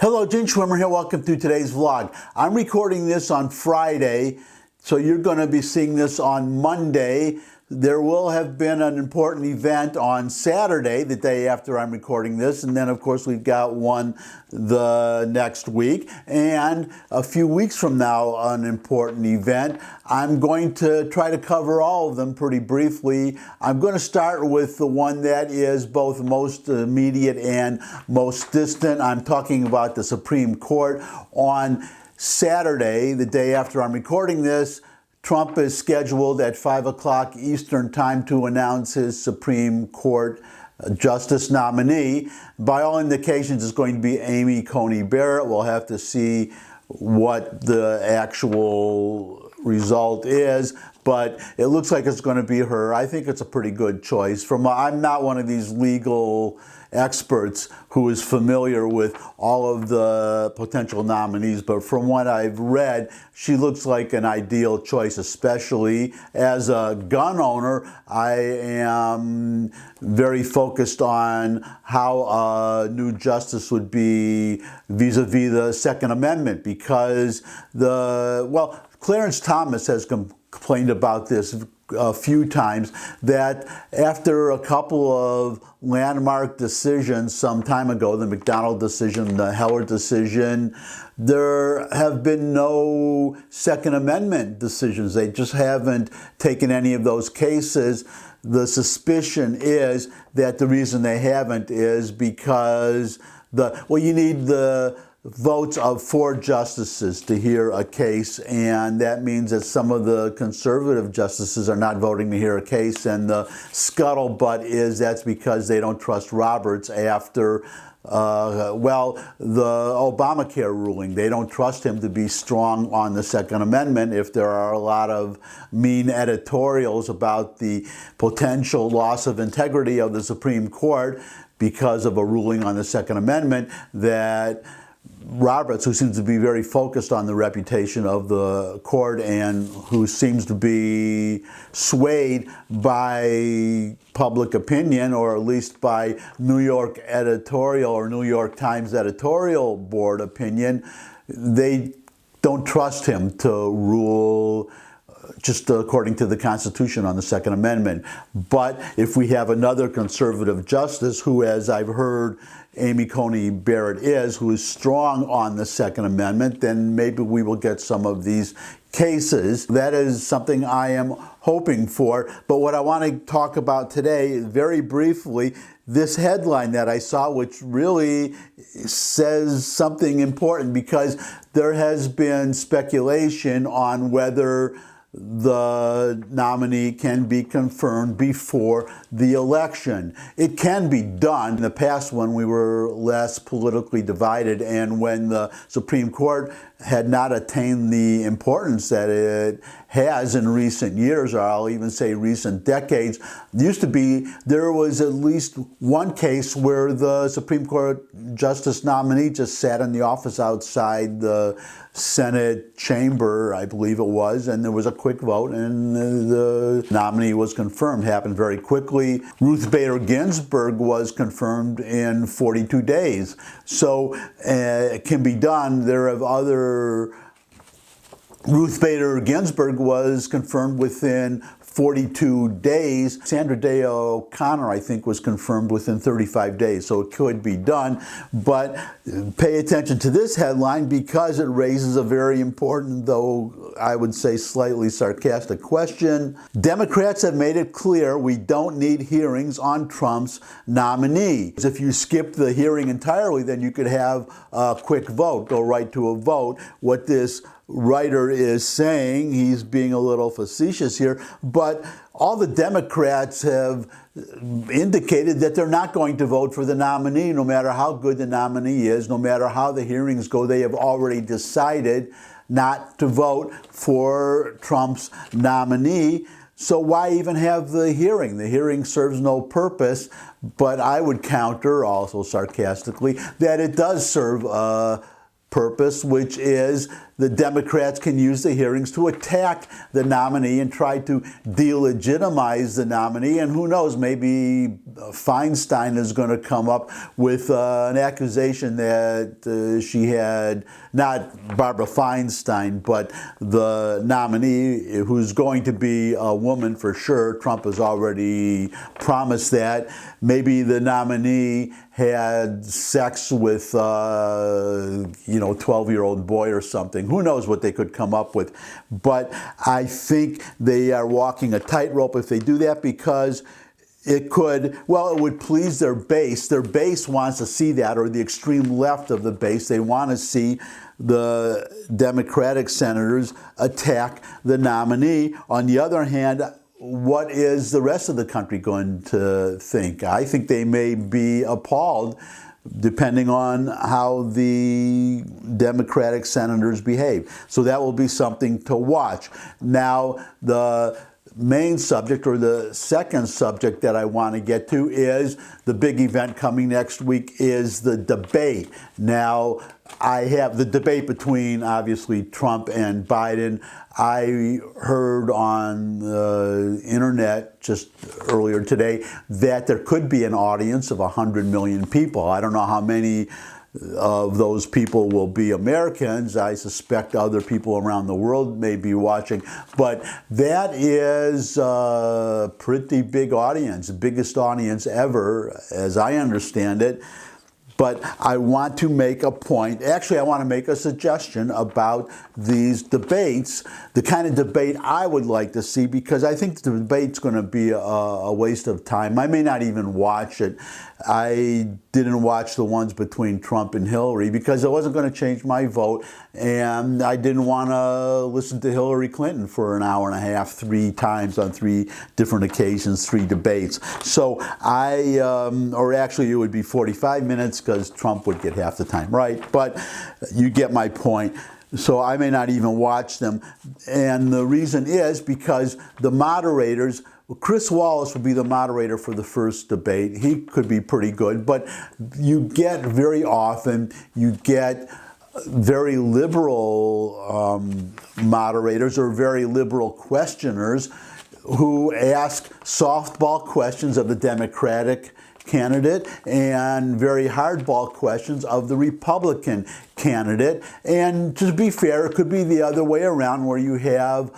Hello, Gene Schwimmer here. Welcome to today's vlog. I'm recording this on Friday, so you're going to be seeing this on Monday. There will have been an important event on Saturday, the day after I'm recording this, and then of course we've got one the next week, and a few weeks from now an important event. I'm going to try to cover all of them pretty briefly. I'm going to start with the one that is both most immediate and most distant. I'm talking about the Supreme Court. On Saturday, the day after I'm recording this, Trump is scheduled at 5 o'clock Eastern Time to announce his Supreme Court Justice nominee. By all indications, it's going to be Amy Coney Barrett. We'll have to see what the actual result is, but it looks like it's going to be her. I think it's a pretty good choice. I'm not one of these legal experts who is familiar with all of the potential nominees, but from what I've read, she looks like an ideal choice, especially as a gun owner. I am very focused on how a new justice would be vis-a-vis the Second Amendment, because Clarence Thomas has complained about this a few times, that after a couple of landmark decisions some time ago, the McDonald decision, the Heller decision, there have been no Second Amendment decisions. They just haven't taken any of those cases. The suspicion is that the reason they haven't is because you need the votes of 4 justices to hear a case, and that means that some of the conservative justices are not voting to hear a case, and the scuttlebutt is that's because they don't trust Roberts after the Obamacare ruling. They don't trust him to be strong on the Second Amendment if there are a lot of mean editorials about the potential loss of integrity of the Supreme Court because of a ruling on the Second Amendment, that Roberts, who seems to be very focused on the reputation of the court and who seems to be swayed by public opinion, or at least by New York editorial or New York Times editorial board opinion, they don't trust him to rule just according to the Constitution on the Second Amendment. But if we have another conservative justice who, as I've heard Amy Coney Barrett who is strong on the Second Amendment, then maybe we will get some of these cases. That is something I am hoping for. But what I want to talk about today, very briefly, this headline that I saw, which really says something important, because there has been speculation on whether the nominee can be confirmed before the election. It can be done. In the past, when we were less politically divided and when the Supreme Court had not attained the importance that it has in recent years, or I'll even say recent decades, there was at least one case where the Supreme Court Justice nominee just sat in the office outside the Senate chamber, I believe it was, and there was a quick vote and the nominee was confirmed. It happened very quickly. Ruth Bader Ginsburg was confirmed in 42 days. So it can be done. There have Ruth Bader Ginsburg was confirmed within 42 days. Sandra Day O'Connor, I think, was confirmed within 35 days, so it could be done. But pay attention to this headline, because it raises a very important, though I would say slightly sarcastic question. Democrats have made it clear we don't need hearings on Trump's nominee. If you skip the hearing entirely, then you could have a quick vote, go right to a vote. What this writer is saying, he's being a little facetious here, but all the Democrats have indicated that they're not going to vote for the nominee, no matter how good the nominee is, no matter how the hearings go. They have already decided not to vote for Trump's nominee. So why even have the hearing? The hearing serves no purpose, but I would counter, also sarcastically, that it does serve a purpose, which is the Democrats can use the hearings to attack the nominee and try to delegitimize the nominee. And who knows, maybe Feinstein is going to come up with an accusation that she had, not Barbara Feinstein, but the nominee, who's going to be a woman for sure. Trump has already promised that. Maybe the nominee had sex with, 12-year-old boy or something. Who knows what they could come up with. But I think they are walking a tightrope if they do that, because it would please their base. Their base wants to see that, or the extreme left of the base. They want to see the Democratic senators attack the nominee. On the other hand, what is the rest of the country going to think? I think they may be appalled, depending on how the Democratic senators behave. So that will be something to watch. Now, the main subject, or the second subject that I want to get to, is the big event coming next week, is the debate. Now, I have the debate between, obviously, Trump and Biden. I heard on the internet just earlier today that there could be an audience of 100 million people. I don't know how many of those people will be Americans. I suspect other people around the world may be watching. But that is a pretty big audience, biggest audience ever, as I understand it. But I want to make a point. Actually, I want to make a suggestion about these debates, the kind of debate I would like to see, because I think the debate's going to be a waste of time. I may not even watch it. I didn't watch the ones between Trump and Hillary because it wasn't going to change my vote, and I didn't want to listen to Hillary Clinton for an hour and a half, 3 times on 3 different occasions, 3 debates. So or actually it would be 45 minutes because Trump would get half the time right, but you get my point. So I may not even watch them, and the reason is because the moderators, Chris Wallace will be the moderator for the first debate. He could be pretty good, but you get very often, very liberal moderators or very liberal questioners who ask softball questions of the Democratic candidate and very hardball questions of the Republican candidate. And to be fair, it could be the other way around, where you have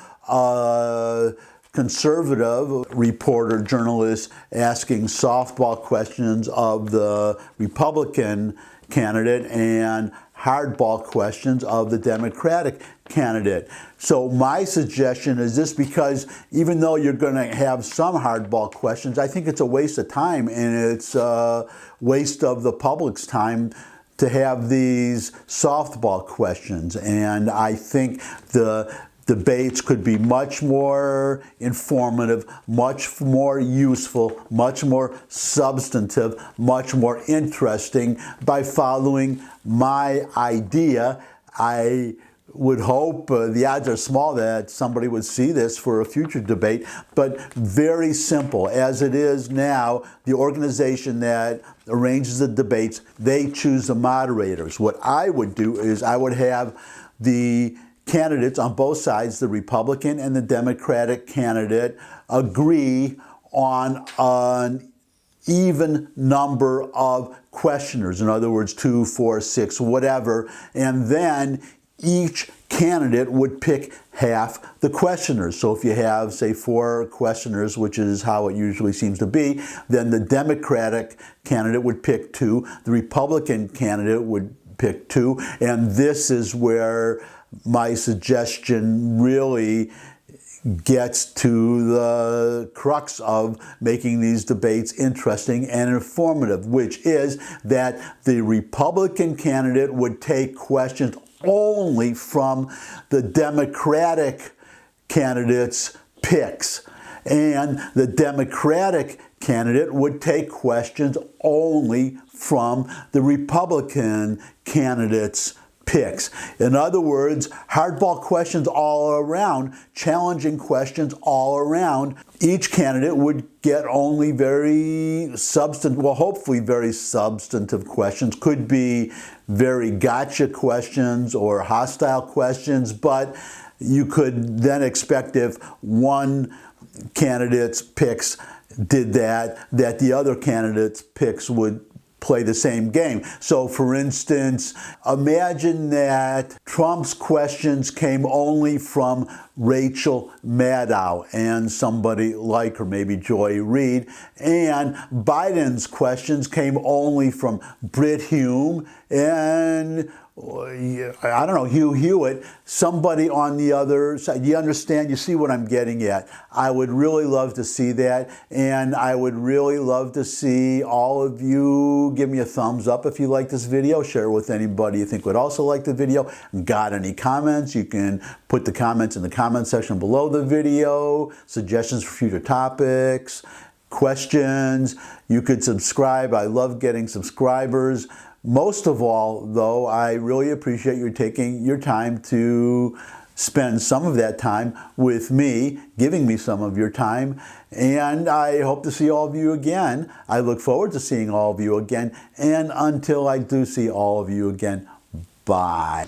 conservative reporter, journalist asking softball questions of the Republican candidate and hardball questions of the Democratic candidate. So my suggestion is this, because even though you're going to have some hardball questions, I think it's a waste of time, and it's a waste of the public's time to have these softball questions. And I think the debates could be much more informative, much more useful, much more substantive, much more interesting by following my idea. I would hope, the odds are small that somebody would see this for a future debate, but very simple. As it is now, the organization that arranges the debates, they choose the moderators. What I would do is I would have the candidates on both sides, the Republican and the Democratic candidate, agree on an even number of questioners. In other words, 2, 4, 6, whatever. And then each candidate would pick half the questioners. So if you have, say, 4 questioners, which is how it usually seems to be, then the Democratic candidate would pick 2, the Republican candidate would pick 2, and this is where my suggestion really gets to the crux of making these debates interesting and informative, which is that the Republican candidate would take questions only from the Democratic candidate's picks, and the Democratic candidate would take questions only from the Republican candidate's picks. In other words, hardball questions all around, challenging questions all around. Each candidate would get only very substantive, well, hopefully very substantive questions. Could be very gotcha questions or hostile questions, but you could then expect if one candidate's picks did that the other candidate's picks would play the same game. So for instance, imagine that Trump's questions came only from Rachel Maddow and somebody like her, maybe Joy Reid, and Biden's questions came only from Brit Hume and I don't know, Hugh Hewitt, somebody on the other side. You understand? You see what I'm getting at? I would really love to see that, and I would really love to see all of you give me a thumbs up if you like this video. Share it with anybody you think would also like the video. Got any comments? You can put the comments in the comment section below the video. Suggestions for future topics, questions. You could subscribe. I love getting subscribers. Most of all, though, I really appreciate you taking your time to spend some of that time with me, giving me some of your time, and I hope to see all of you again. I look forward to seeing all of you again, and until I do see all of you again, bye.